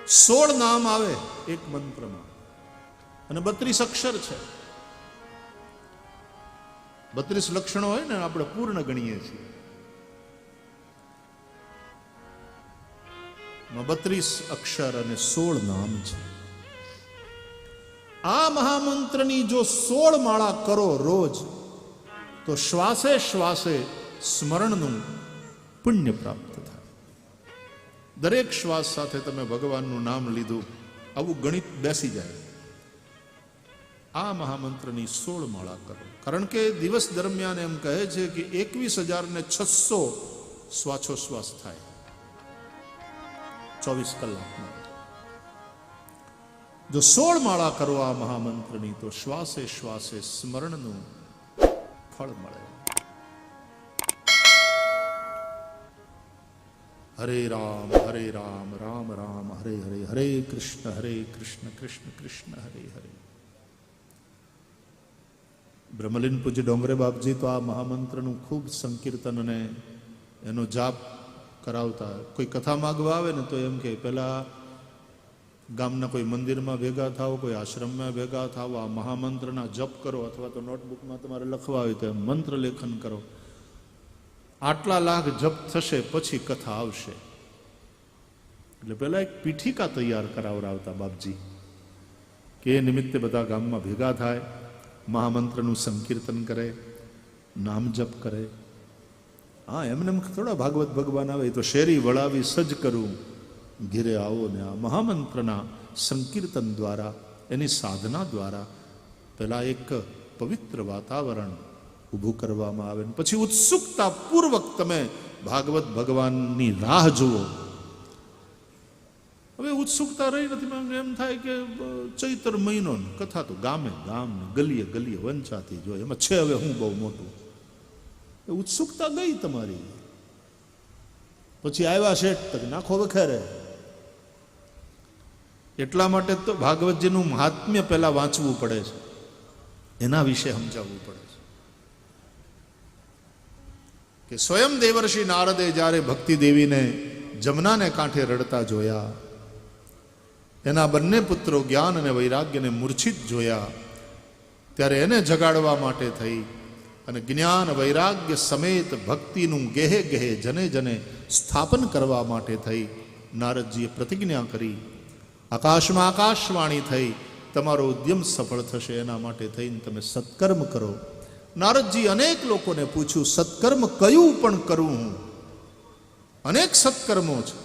16 નામ આવે એક મંત્રમાં અને 32 અક્ષર છે. 32 લક્ષણો હોય ને આપણે પૂર્ણ ગણીએ છીએ. 32 અક્ષર અને 16 નામ છે. આ મહામંત્રની જો 16 માળા કરો રોજ તો શ્વાસે શ્વાસે સ્મરણનું પુણ્ય પ્રાપ્ત થાય. દરેક શ્વાસ સાથે તમે ભગવાનનું નામ લીધું, આવું ગણિત બેસી જાય. આ મહામંત્રની 16 માળા કરો. કારણ કે દિવસ દરમિયાન એમ કહે છે કે 21,600 શ્વાસોશ્વાસ થાય 24 કલાકમાં. જો 16 માળા કરો આ મહામંત્રની તો શ્વાસે શ્વાસે સ્મરણનું ફળ મળે. હરે રામ રામ રામ હરે હરે, હરે કૃષ્ણ કૃષ્ણ કૃષ્ણ હરે હરે. બ્રહ્મલીન પૂજ્ય ડોંગરે બાપજી તો આ મહામંત્રનું ખૂબ સંકીર્તન અને એનો જાપ કરાવતા. કોઈ કથા માગવા આવે ને તો એમ કે પેલા ગામના કોઈ મંદિરમાં ભેગા થાવ, કોઈ આશ્રમમાં ભેગા થાવ, આ મહામંત્રના જપ કરો, અથવા તો નોટબુકમાં તમારે લખવા હોય તો મંત્ર લેખન કરો. આટલા લાખ જપ થશે પછી કથા આવશે. એટલે પેલા એક પીઠિકા તૈયાર કરાવરાવતા બાપજી કે એ નિમિત્તે બધા ગામમાં ભેગા થાય, મહામંત્રનું સંકીર્તન કરે, નામ જપ કરે. હા, એમને થોડા ભાગવત ભગવાન આવે તો શેરી વળાવી સજ કરું ઘેરે આવો ને. આ મહામંત્રના સંકીર્તન દ્વારા, એની સાધના દ્વારા પેલા એક પવિત્ર વાતાવરણ ઊભું કરવામાં આવે. પછી ઉત્સુકતા પૂર્વક તમે ભાગવત ભગવાનની રાહ જુઓ. હવે ઉત્સુકતા રહી નથી. એમ થાય કે ચૈત્ર મહિનો કથા તો ગામે ગામ ગલીએ ગલીએ વંચાતી જોઈએ, એમાં છે હવે હું બહુ મોટું. ઉત્સુકતા ગઈ તમારી. પછી આવ્યા શેઠ તક નાખો વખેરે. એટલા માટે તો ભાગવતજીનું મહાત્મ્ય પહેલા વાંચવું પડે છે, એના વિશે સમજાવવું પડે છે. કે સ્વયં દેવર્ષિ નારદે જ્યારે ભક્તિ દેવીને જમનાને કાંઠે રડતા જોયા, એના બંને પુત્રો જ્ઞાન અને વૈરાગ્યને મૂર્છિત જોયા, ત્યારે એને જગાડવા માટે થઈ અને જ્ઞાન વૈરાગ્ય સમેત ભક્તિનું ગેહે ગેહે જને જને સ્થાપન કરવા માટે થઈ નારદજીએ પ્રતિજ્ઞા કરી. આકાશમાં આકાશવાણી થઈ, તમારો ઉદ્યમ સફળ થશે એના માટે થઈને તમે સત્કર્મ કરો. નારદજી અનેક લોકોને પૂછ્યું, સત્કર્મ કયું પણ કરું હું? અનેક સત્કર્મો છે.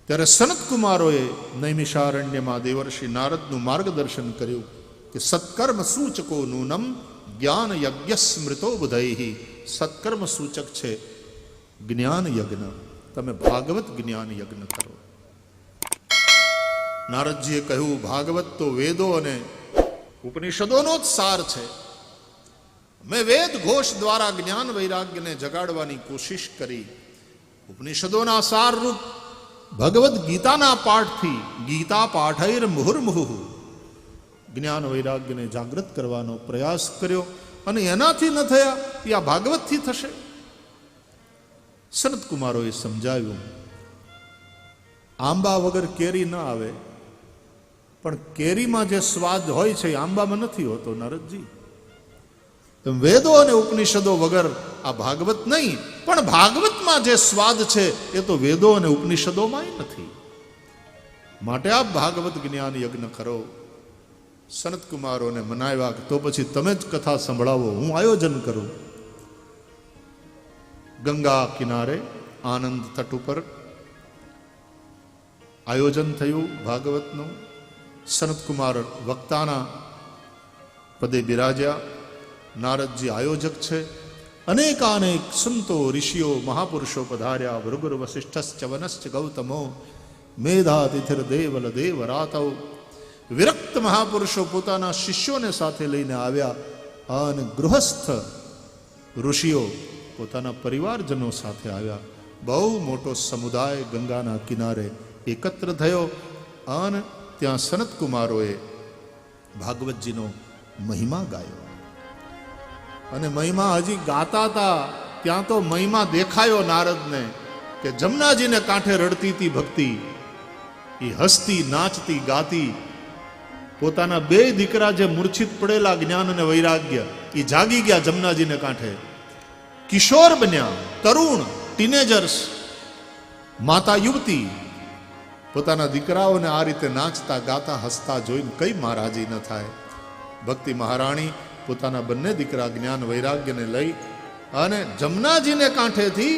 ત્યારે સનત કુમારોએ નૈમિષારણ્યમાં દેવર્ષિ નારદનું માર્ગદર્શન કર્યું કે સત્કર્મ સૂચકો નૂનમ જ્ઞાન યજ્ઞ સ્મૃતો બુધૈ. સત્કર્મ સૂચક છે જ્ઞાન યજ્ઞ. તમે ભાગવત જ્ઞાન યજ્ઞ કરો. નારદજીએ કહ્યું, ભાગવત તો વેદો અને ઉપનિષદોનો જ સાર છે. મેં વેદ ઘોષ દ્વારા જ્ઞાન વૈરાગ્યને જગાડવાની કોશિશ કરી. ઉપનિષદોના સારરૂપ ભગવદ્ ગીતાના પાઠથી, ગીતા પાઠૈર મુહુર્મુહુ, જ્ઞાન વૈરાગ્યને જાગૃત કરવાનો પ્રયાસ કર્યો. અને એનાથી ન થયા એ આ ભાગવતથી થશે. સનત કુમારોએ સમજાવ્યું, આંબા વગર કેરી ન આવે, પણ કેરીમાં જે સ્વાદ હોય છે એ આંબામાં નથી હોતો. નારદજી, વેદો અને ઉપનિષદો વગર આ ભાગવત નહીં, પણ ભાગવતમાં જે સ્વાદ છે એ તો વેદો અને ઉપનિષદોમાં નથી. માટે આપ ભાગવત જ્ઞાન યજ્ઞ કરો. સનત કુમારોને મનાવ્યા, તો પછી તમે જ કથા સંભળાવો, હું આયોજન કરું. ગંગા કિનારે આનંદ તટ ઉપર આયોજન થયું ભાગવતનું. સનત કુમાર વક્તાના પદે બિરાજ્યા. નારદજી આયોજક છે. અનેકાનેક સંતો ઋષિઓ મહાપુરુષો પધાર્યા. ભૃગુર વસિષ્ઠશ્ચ વનશ્ચ ગૌતમો મેધાતિથિર દેવલ દેવ રાતૌ. વિરક્ત મહાપુરુષો પોતાના શિષ્યોને સાથે લઈને આવ્યા. અને ગૃહસ્થ ઋષિઓ પોતાના પરિવારજનો સાથે આવ્યા. બહુ મોટો સમુદાય ગંગાના કિનારે એકત્ર થયો. અને ત્યાં સનત કુમારોએ ભાગવતજીનો મહિમા ગાયો. અને મહિમા હજી ગાતા હતા ત્યાં તો મહિમા દેખાયો નારદને કે જમનાજીને કાંઠે રડતી હતી ભક્તિ. એ હસતી નાચતી ગાતી પોતાના બે દીકરા જે મૂર્છિત પડેલા જ્ઞાન અને વૈરાગ્ય એ જાગી ગયા જમનાજીને કાંઠે, કિશોર બન્યા, તરુણ, ટીનેજર્સ, માતા યુવતી પોતાના દીકરાઓને આ રીતે નાચતા ગાતા હસતા જોઈને કઈ મહારાજી ન થાય. ભક્તિ મહારાણી પોતાના બંને દીકરા જ્ઞાન વૈરાગ્યને લઈ અને જમનાજીને કાંઠેથી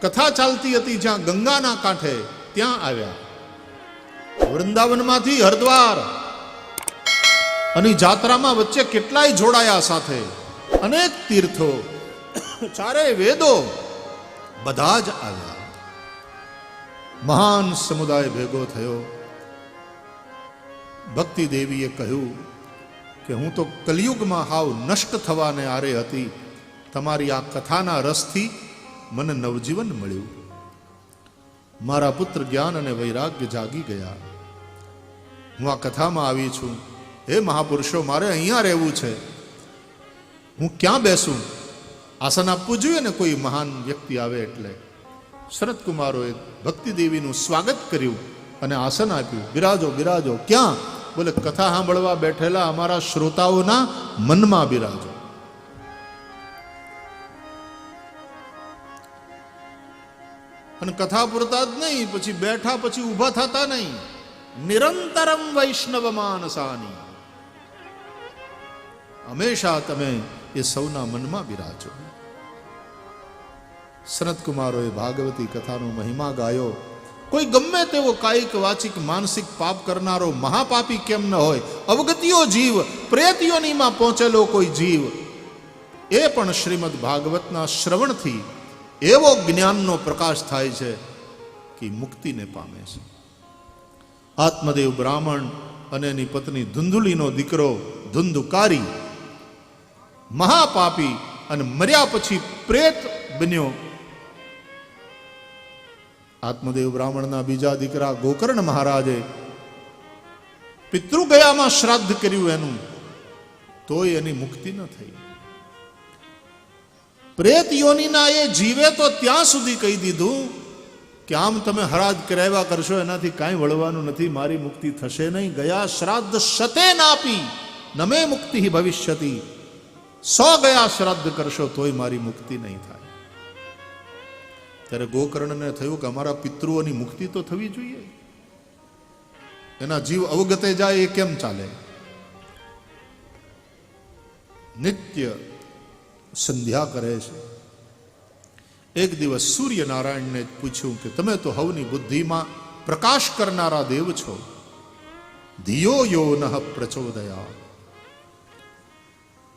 કથા ચાલતી હતી જ્યાં ગંગાના કાંઠે ત્યાં આવ્યા. વૃંદાવનમાંથી હરદ્વાર અને જાત્રામાં વચ્ચે કેટલાય જોડાયા સાથે, અનેક તીર્થો, ચારેય વેદો બધા જ આવ્યા. મહાન સમુદાય ભેગો થયો. ભક્તિ દેવીએ કહ્યું કે હું તો કલિયુગમાં હાવ નષ્ટ થવાને આરે હતી, તમારી આ કથાના રસથી મને નવજીવન મળ્યું. મારા પુત્ર જ્ઞાન અને વૈરાગ્ય જાગી ગયા. હું આ કથામાં આવી છું. હે મહાપુરુષો, મારે અહીંયા રહેવું છે. હું ક્યાં બેસું? આસન આપવું જોઈએ ને કોઈ મહાન વ્યક્તિ આવે એટલે. શરદ કુમારોએ ભક્તિ દેવીનું સ્વાગત કર્યું અને આસન આપ્યું. બિરાજો બિરાજો. ક્યાં? બોલે કથા સાંભળવા બેઠેલા અમારા શ્રોતાઓના મનમાં બિરાજો. અને કથા પૂરતા જ નહીં, પછી બેઠા પછી ઊભા થતા નહીં. નિરંતરમ વૈષ્ણવ માનસાની, હંમેશા તમે એ સૌના મનમાં બિરાજો. સનત કુમારોએ ભાગવતી કથાનો મહિમા ગાયો. કોઈ ગમે તેવો કાયિક વાચિક માનસિક પાપ કરનારો મહાપાપી કેમ ન હોય, અવગતિયો જીવ, પ્રેતયોનીમાં પહોંચેલો કોઈ જીવ, એ પણ શ્રીમદ ભાગવતના શ્રવણથી એવો જ્ઞાનનો પ્રકાશ થાય છે કે મુક્તિને પામે છે. આત્મદેવ બ્રાહ્મણ અને એની પત્ની ધુંધુલીનો દીકરો ધુંધુકારી મહાપાપી અને મર્યા પછી પ્રેત બન્યો. આત્મદેવ બ્રાહ્મણના બીજા દીકરા ગોકર્ણ મહારાજે પિતૃગયામાં શ્રાદ્ધ કર્યું એનું, તોય એની મુક્તિ ન થઈ. પ્રેત યોનીના એ જીવે તો ત્યાં સુધી કહી દીધું કે આમ તમે હરાજ કરાવ્યા કરશો એનાથી કાંઈ વળવાનું નથી, મારી મુક્તિ થશે નહીં. ગયા શ્રાદ્ધ શતે નાપી નમે મુક્તિ ભવિષ્યતિ. 100 ગયા શ્રાદ્ધ કરશો તોય મારી મુક્તિ નહીં થાય. ત્યારે ગોકર્ણને થયું કે અમારા પિતૃઓની મુક્તિ તો થવી જોઈએ, એના જીવ અવગતે જાય એ કેમ ચાલે? નિત્ય સંધ્યા કરે છે. એક દિવસ સૂર્યનારાયણને પૂછ્યું કે તમે તો હવની બુદ્ધિમાં પ્રકાશ કરનારા દેવ છો, ધિયો યો નઃ પ્રચોદયા.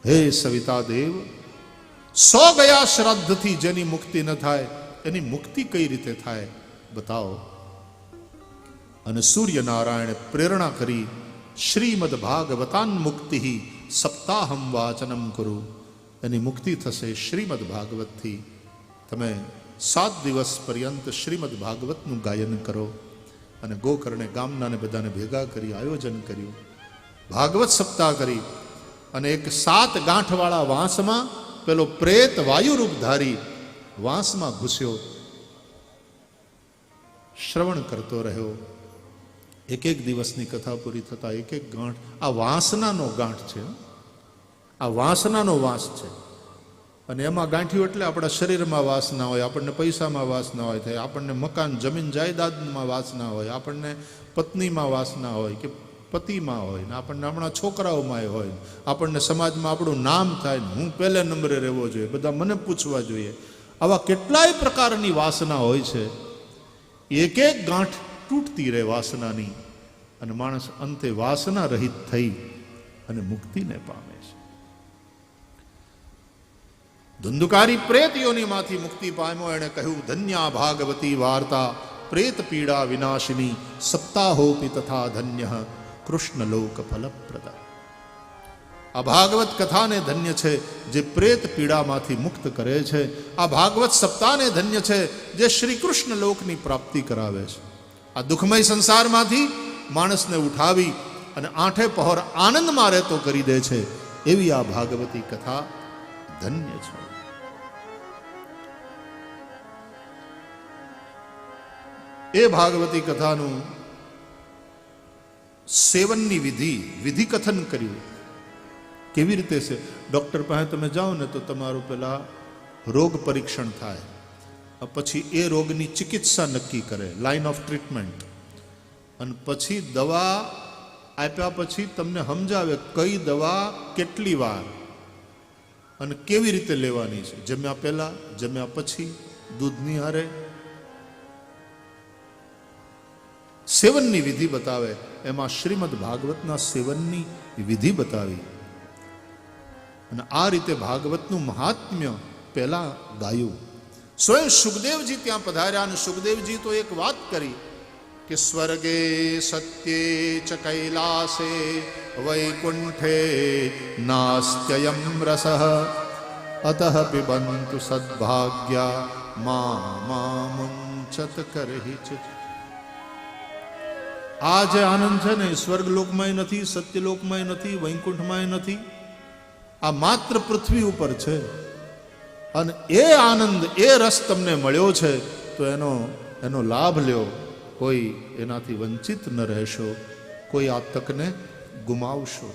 હે સવિતા દેવ, 100 ગયા શ્રાદ્ધથી જેની મુક્તિ ન થાય એની મુક્તિ કઈ રીતે થાય બતાવો. અને સૂર્યનારાયણે પ્રેરણા કરી, શ્રીમદ ભાગવતાન મુક્તિ સપ્તાહમ વાચનમ કરું. એની મુક્તિ થશે શ્રીમદ ભાગવતથી. તમે 7 દિવસ પર્યંત શ્રીમદ ભાગવતનું ગાયન કરો. અને ગોકર્ણે ગામનાને બધાને ભેગા કરી આયોજન કર્યું, ભાગવત સપ્તાહ કરી. અને એક 7 ગાંઠવાળા વાંસમાં પેલો પ્રેત વાયુરૂપ ધારી વાંસમાં ઘૂસ્યો, શ્રવણ કરતો રહ્યો. એક એક દિવસની કથા પૂરી થતા એક એક ગાંઠ, આ વાંસનાનો ગાંઠ છે, આ વાંસનાનો વાંસ છે. અને એમાં ગાંઠ્યું એટલે આપણા શરીરમાં વાસના હોય, આપણને પૈસામાં વાસના હોય, થાય આપણને મકાન જમીન જાયદાદમાં વાસના હોય, આપણને પત્નીમાં વાસના હોય કે પતિમાં હોય, ને આપણને આપણા છોકરાઓમાં હોય, આપણને સમાજમાં આપણું નામ થાય, હું પહેલે નંબરે રહેવો જોઈએ, બધા મને પૂછવા જોઈએ. આવા કેટલાય પ્રકારની વાસના હોય છે. એક એક ગાંઠ તૂટતી રહે વાસનાની, અને માણસ અંતે વાસના રહિત થઈ અને મુક્તિને પામે છે. ધુંધુકારી પ્રેત યોનીમાંથી મુક્તિ પામ્યો. એણે કહ્યું, ધન્યા ભાગવતી વાર્તા પ્રેત પીડા વિનાશિની, સપ્તાહોપી તથા ધન્ય કૃષ્ણ લોક ફલપ્રદા. આ ભાગવત કથાને ધન્ય છે જે પ્રેત પીડામાંથી મુક્ત કરે છે. આ ભાગવત સપ્તાહને ધન્ય છે જે શ્રી કૃષ્ણ લોકની પ્રાપ્તિ કરાવે છે. આ દુઃખમય સંસારમાંથી માણસને ઉઠાવી અને આઠે પહોર આનંદમાં રહેતો કરી દે છે. એવી આ ભાગવતી કથા ધન્ય છે. એ ભાગવતી કથાનું સેવનની વિધિ કથન કર્યું. કેવી રીતે છે? ડૉક્ટર પાસે તમે જાઓ ને તો તમારું પેલા રોગ પરીક્ષણ થાય, પછી એ રોગની ચિકિત્સા નક્કી કરે, લાઇન ઓફ ટ્રીટમેન્ટ, અને પછી દવા આપ્યા પછી તમને સમજાવે કઈ દવા કેટલી વાર અને કેવી રીતે લેવાની છે, જમ્યા પહેલા, જમ્યા પછી, દૂધની હારે. સેવનની વિધિ બતાવે. એમાં શ્રીમદ ભાગવતના સેવનની વિધિ બતાવી. અને આ રીતે ભાગવતનું મહાત્મ્ય પહેલા ગાયું. સ્વયં સુખદેવજી ત્યાં પધાર્યા અને સુખદેવજી તો એક વાત કરી કે સ્વર્ગે સત્યે ચ કૈલાસે વૈકુંઠે નાસ્ત્યયમ રસઃ અતઃ પિબંતુ સદ્ભાગ્યા મામુંચત કરહિચ. આ જે આનંદ છે ને સ્વર્ગલોકમાંય નથી, સત્યલોકમાંય નથી, વૈકુંઠમાંય નથી, આ માત્ર પૃથ્વી ઉપર છે. અને એ આનંદ, એ રસ તમને મળ્યો છે તો એનો લાભ લ્યો. કોઈ એનાથી વંચિત ન રહેશો, કોઈ આ તકને ગુમાવશો.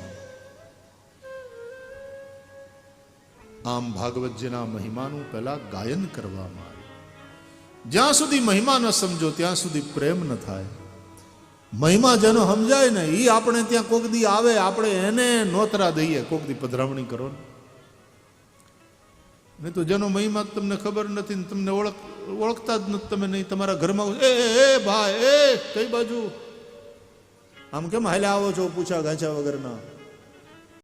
આમ ભાગવતજીના મહિમાનું પહેલા ગાયન કરવામાં આવે. જ્યાં સુધી મહિમા ન સમજો ત્યાં સુધી પ્રેમ ન થાય. મહિમા જેનો સમજાય ને એ આપણે ત્યાં કોક દી આવે, આપણે એને નોતરા દઈએ, કોક દી પધરામણી કરો ને. નહીં તો જેનો મહિમા તમને ખબર નથી ને તમને ઓળખતા જ નથી તમે, નહીં તમારા ઘરમાં એ ભાઈ એ કઈ બાજુ આમ કેમ હાલે આવો છો પૂછા ગાંચા વગરના.